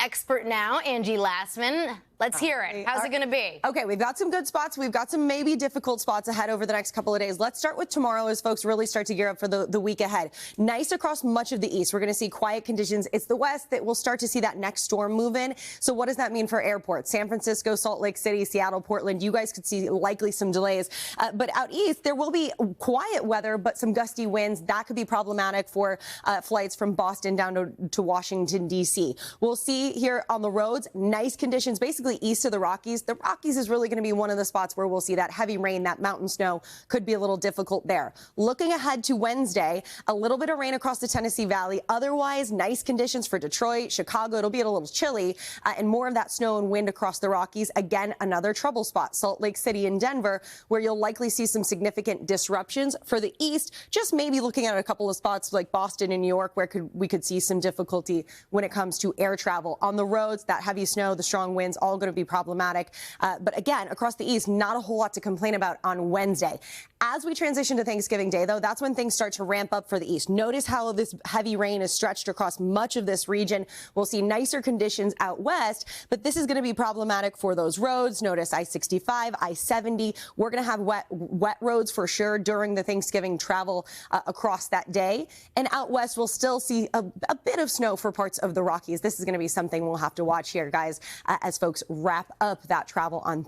expert now, Angie Lassman. Let's hear it. How's it going to be? Okay, we've got some good spots. We've got some maybe difficult spots ahead over the next couple of days. Let's start with tomorrow as folks really start to gear up for the week ahead. Nice across much of the east. We're going to see quiet conditions. It's the west that we'll start to see that next storm move in. So what does that mean for airports? San Francisco, Salt Lake City, Seattle, Portland. You guys could see likely some delays. But out east, there will be quiet weather, but some gusty winds. That could be problematic for flights from Boston down to Washington, D.C. We'll see here on the roads, nice conditions, basically east of the Rockies. The Rockies is really going to be one of the spots where we'll see that heavy rain, that mountain snow could be a little difficult there. Looking ahead to Wednesday, a little bit of rain across the Tennessee Valley. Otherwise, nice conditions for Detroit, Chicago. It'll be a little chilly and more of that snow and wind across the Rockies. Again, another trouble spot, Salt Lake City and Denver, where you'll likely see some significant disruptions. For the east, just maybe looking at a couple of spots like Boston and New York where we could see some difficulty when it comes to air travel. On the roads, that heavy snow, the strong winds, all going to be problematic. But again, across the east, not a whole lot to complain about on Wednesday. As we transition to Thanksgiving Day, though, that's when things start to ramp up for the east. Notice how this heavy rain is stretched across much of this region. We'll see nicer conditions out west, but this is going to be problematic for those roads. Notice I-65, I-70. We're going to have wet roads for sure during the Thanksgiving travel across that day. And out west, we'll still see a bit of snow for parts of the Rockies. This is going to be something we'll have to watch here, guys, as folks wrap up that travel on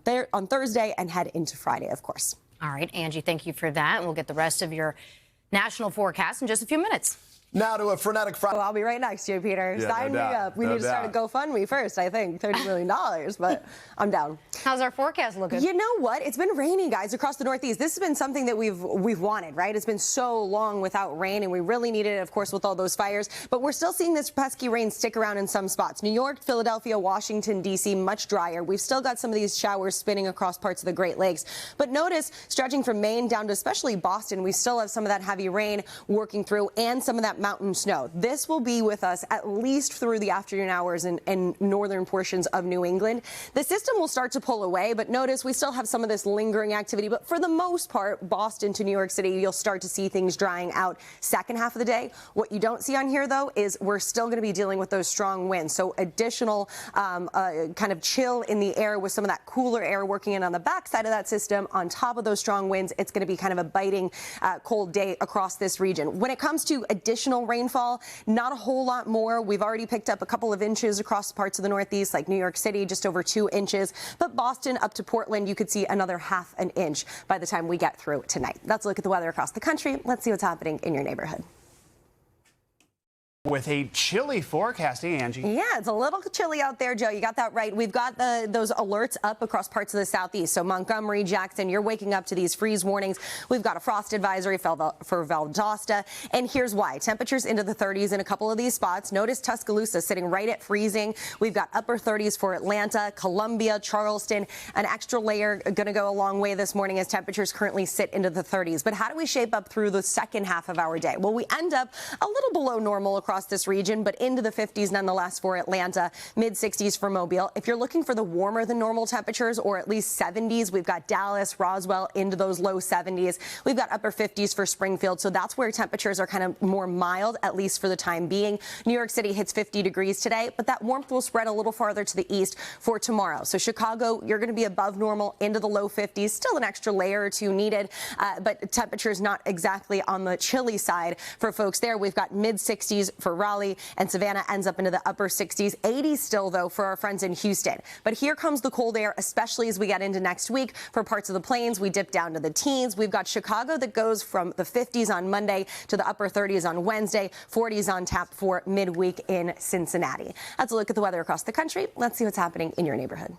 Thursday and head into Friday, of course. All right, Angie, thank you for that. And we'll get the rest of your national forecast in just a few minutes. Now to a frenetic Friday. Well, I'll be right next to you, Peter. Yeah, Sign me up. We need to start a GoFundMe first, I think. $30 million, but I'm down. How's our forecast looking? You know what? It's been rainy, guys, across the Northeast. This has been something that we've wanted, right? It's been so long without rain, and we really needed it, of course, with all those fires. But we're still seeing this pesky rain stick around in some spots. New York, Philadelphia, Washington, D.C., much drier. We've still got some of these showers spinning across parts of the Great Lakes. But notice, stretching from Maine down to especially Boston, we still have some of that heavy rain working through and some of that mountain snow. This will be with us at least through the afternoon hours in northern portions of New England. The system will start to pull away, but notice we still have some of this lingering activity. But for the most part, Boston to New York City, you'll start to see things drying out second half of the day. What you don't see on here, though, is we're still going to be dealing with those strong winds. So additional kind of chill in the air with some of that cooler air working in on the backside of that system. On top of those strong winds, it's going to be kind of a biting cold day across this region. When it comes to additional rainfall, not a whole lot more. We've already picked up a couple of inches across parts of the Northeast, like New York City, just over 2 inches. But Boston up to Portland, you could see another ½ an inch by the time we get through tonight. Let's look at the weather across the country. Let's see what's happening in your neighborhood. With a chilly forecast, Angie. Yeah, it's a little chilly out there, Joe. You got that right. We've got those alerts up across parts of the southeast. So Montgomery, Jackson, you're waking up to these freeze warnings. We've got a frost advisory for Valdosta. And here's why. Temperatures into the 30s in a couple of these spots. Notice Tuscaloosa sitting right at freezing. We've got upper 30s for Atlanta, Columbia, Charleston. An extra layer going to go a long way this morning as temperatures currently sit into the 30s. But how do we shape up through the second half of our day? Well, we end up a little below normal across this region, but into the 50s nonetheless for Atlanta, mid 60s for Mobile. If you're looking for the warmer than normal temperatures, or at least 70s, we've got Dallas, Roswell into those low 70s. We've got upper 50s for Springfield, so that's where temperatures are kind of more mild, at least for the time being. New York City hits 50 degrees today, but that warmth will spread a little farther to the east for tomorrow. So Chicago, you're going to be above normal into the low 50s, still an extra layer or two needed, but temperatures not exactly on the chilly side for folks there. We've got mid 60s for Raleigh, and Savannah ends up into the upper 60s, 80s still, though, for our friends in Houston. But here comes the cold air, especially as we get into next week. For parts of the plains, we dip down to the teens. We've got Chicago that goes from the 50s on Monday to the upper 30s on Wednesday, 40s on tap for midweek in Cincinnati. That's a look at the weather across the country. Let's see what's happening in your neighborhood.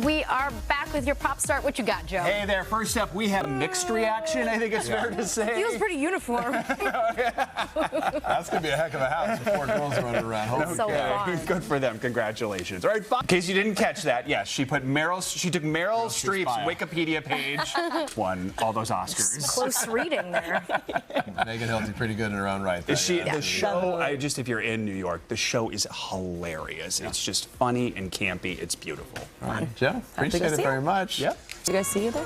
We are back with your pop start. What you got, Joe? Hey there. First up, we have mixed reaction, I think it's fair to say. He was pretty uniform. That's going to be a heck of a house with 4 girls running around. So fun. Good for them. Congratulations. All right, in case you didn't catch that, yes, she took Meryl Streep's Wikipedia page, won all those Oscars. Close reading there. Megan Hilty pretty good in her own right. The show, if you're in New York, the show is hilarious. Yeah. It's just funny and campy. It's beautiful. All right, Joe, appreciate it very much. Yep. You guys see you there?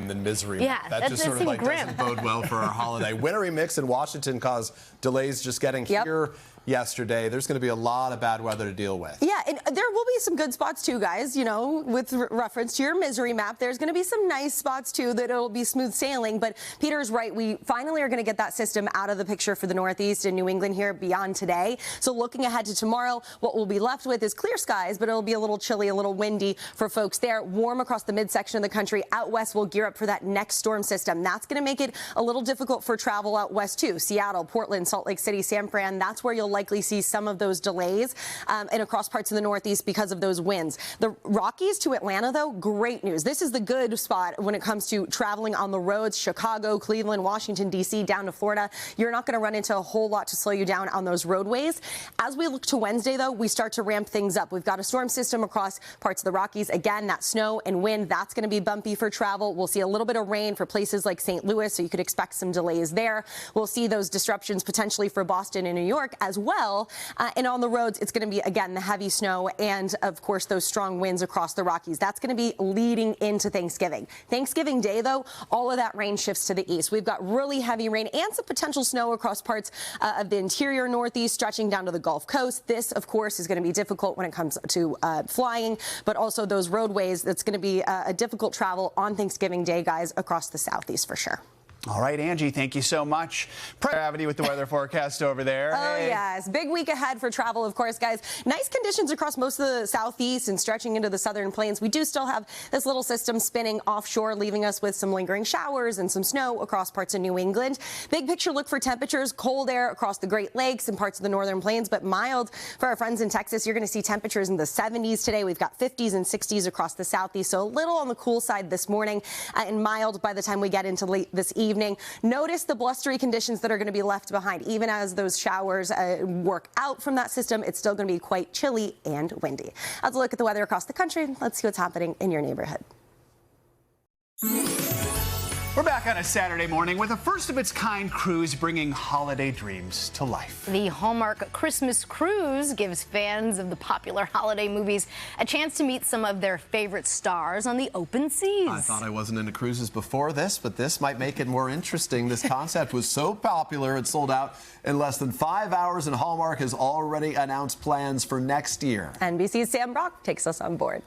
name than misery. Yeah, that just sort of like grim. doesn't bode well for our holiday. Wintery mix in Washington caused delays just getting here yesterday. There's going to be a lot of bad weather to deal with. Yeah, and there will be some good spots too, guys. You know, with reference to your misery map, there's going to be some nice spots too that it'll be smooth sailing. But Peter's right. We finally are going to get that system out of the picture for the Northeast and New England here beyond today. So looking ahead to tomorrow, what we'll be left with is clear skies, but it'll be a little chilly, a little windy for folks there. Warm across the midsection of the country. Out west, we'll gear up for that next storm system. That's going to make it a little difficult for travel out west too. Seattle, Portland, Salt Lake City, San Fran. That's where you'll likely see some of those delays and across parts of the Northeast because of those winds. The Rockies to Atlanta, though, great news. This is the good spot when it comes to traveling on the roads. Chicago, Cleveland, Washington, D.C., down to Florida. You're not going to run into a whole lot to slow you down on those roadways. As we look to Wednesday, though, we start to ramp things up. We've got a storm system across parts of the Rockies. Again, that snow and wind, that's going to be bumpy for travel. We'll see a little bit of rain for places like St. Louis, so you could expect some delays there. We'll see those disruptions potentially for Boston and New York as well. And on the roads, it's going to be, again, the heavy snow and, of course, those strong winds across the Rockies. That's going to be leading into Thanksgiving. Thanksgiving Day, though, all of that rain shifts to the east. We've got really heavy rain and some potential snow across parts of the interior Northeast, stretching down to the Gulf Coast. This, of course, is going to be difficult when it comes to flying, but also those roadways. That's going to be a difficult travel on Thanksgiving Day, guys, across the Southeast for sure. All right, Angie, thank you so much. Gravity with the weather forecast over there. Oh, yes. Big week ahead for travel, of course, guys. Nice conditions across most of the southeast and stretching into the southern plains. We do still have this little system spinning offshore, leaving us with some lingering showers and some snow across parts of New England. Big picture look for temperatures. Cold air across the Great Lakes and parts of the northern plains, but mild for our friends in Texas. You're going to see temperatures in the 70s today. We've got 50s and 60s across the southeast, so a little on the cool side this morning and mild by the time we get into late this evening. Notice the blustery conditions that are going to be left behind. Even as those showers work out from that system, it's still going to be quite chilly and windy. Let's look at the weather across the country. Let's see what's happening in your neighborhood. We're back on a Saturday morning with a first-of-its-kind cruise bringing holiday dreams to life. The Hallmark Christmas Cruise gives fans of the popular holiday movies a chance to meet some of their favorite stars on the open seas. I thought I wasn't into cruises before this, but this might make it more interesting. This concept was so popular, it sold out in less than 5 hours, and Hallmark has already announced plans for next year. NBC's Sam Brock takes us on board.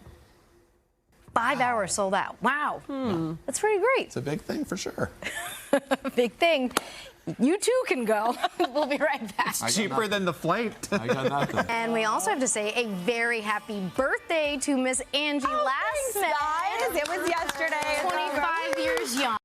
5 hours sold out. Wow. That's pretty great. It's a big thing for sure. Big thing. You too can go. We'll be right back. It's cheaper than the flight. I got nothing. And we also have to say a very happy birthday to Miss Angie Lassman. Thanks, guys. It was yesterday. 25 years young.